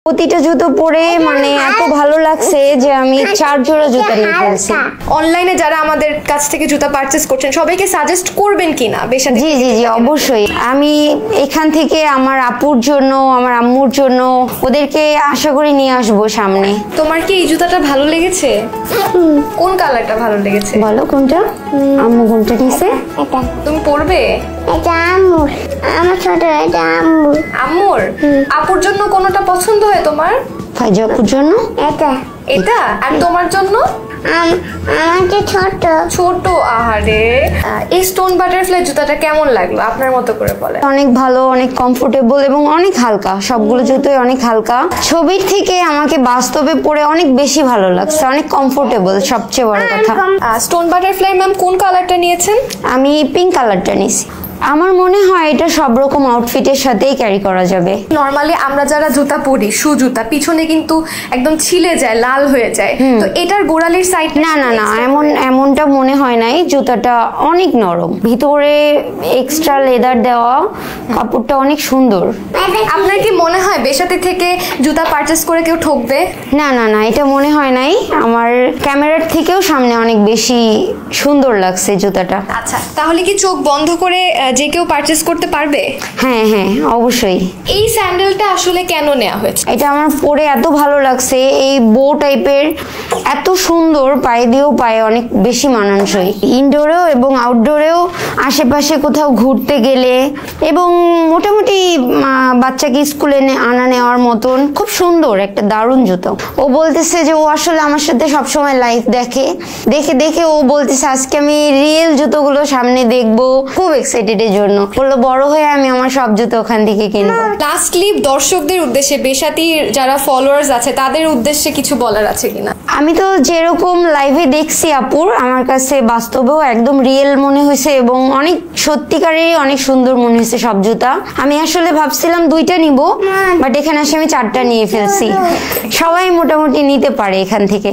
প্রতিটা জুতো পরে মানে এত ভালো লাগছে যে আমি 4 জোড়া জুতা নিয়ে ফেলছি। অনলাইনে যারা আমাদের কাছ থেকে জুতা পারচেজ করছেন সবাইকে সাজেস্ট করবেন কিনা? জি জি জি অবশ্যই। আমি এখান থেকে আমার আপুর জন্য, আমার আম্মুর জন্য ওদেরকে আশা করি নিয়ে আসবো সামনে। তোমার কি এই জুতাটা ভালো লেগেছে? কোন কালারটা ভালো লেগেছে? বলো কোনটা? আম্মু কোনটা নিছে? এটা তুমি পরবে? এটা আম্মুর, আমার ছোট, এটা আম্মুর। আম্মুর? আপুর জন্য কোনটা পছন্দ হয় তোমার? ফাইজা আপুর জন্য এটা এটা। আর তোমার জন্য? আমার যে ছোট ছোট। আহারে, এই স্টোন বাটারফ্লাই জুতাটা কেমন লাগলো আপনার মতো করে বলেন। অনেক ভালো, অনেক কমফোর্টেবল এবং অনেক হালকা। সবগুলো জুতোই অনেক হালকা। ছবির থেকে আমাকে বাস্তবে পরে অনেক বেশি ভালো লাগছে, অনেক কমফোর্টেবল সবচেয়ে বড় কথা। স্টোন বাটারফ্লাই ম্যাম কোন কালারটা নিয়েছেন? আমি পিঙ্ক কালারটা নিছি। আমার মনে হয় এটা সব রকম আউটফিটের সাথেই ক্যারি করা যাবে। নরমালি আমরা যারা জুতা পরি, শু জুতা, পিছনে কিন্তু একদম ছিলে যায়, লাল হয়ে যায়, তো এটার গোড়ালির সাইড না না না, এমনটা মনে হয় নাই। জুতাটা অনেক নরম, ভিতরে এক্সট্রা লেদার দেওয়া, কাপড়টা অনেক সুন্দর। আপনার কি মনে হয় বেসাতি থেকে জুতা পারচেজ করে কেউ ঠকবে? না না না, এটা মনে হয় নাই। আমার ক্যামেরার থেকেও সামনে অনেক বেশি সুন্দর লাগছে জুতাটা। আচ্ছা, তাহলে কি চোখ বন্ধ করে যে কেউ পারচেজ করতে পারবে? হ্যাঁ হ্যাঁ অবশ্যই। এই স্যান্ডেলটা আসলে কেন নেওয়া হয়েছে? এটা আমার পরে এত ভালো লাগছে। এই বো টাইপের এত সুন্দর, পায়ে দিয়েও পায়ে অনেক বেশি মানানসই। ইনডোরেও এবং আউটডোরেও, আশেপাশে কোথাও ঘুরতে গেলে এবং মোটামুটি বাচ্চাকে স্কুলে আনা নেওয়ার মতন খুব সুন্দর একটা দারুণ জুতো। ও বলতেছে যে ও আসলে আমার সাথে সবসময় লাইভ দেখে, দেখে দেখে ও বলতেছে আজকে আমি রিয়েল জুতোগুলো সামনে দেখবো। খুব এক্সাইটেড এর জন্য। বললো বড় হয়ে আমি আমার সব জুতো ওখান থেকে কিনবো। লাস্টলি দর্শকদের উদ্দেশ্যে, বেসাতির যারা ফলোয়ার্স আছে তাদের উদ্দেশ্যে কিছু বলার আছে কিনা? আমি তো যেরকম লাইভে দেখছি আপুর, আমার কাছে বাস্তবেও একদম রিয়েল মনে হয়েছে এবং অনেক সত্যিকারেরই অনেক সুন্দর মনে হয়েছে সব জুতা। আমি আসলে ভাবছিলাম 2টা নিব, বাট এখানে এসে আমি 4টা নিয়ে ফেলছি। সবাই মোটামুটি নিতে পারে এখান থেকে।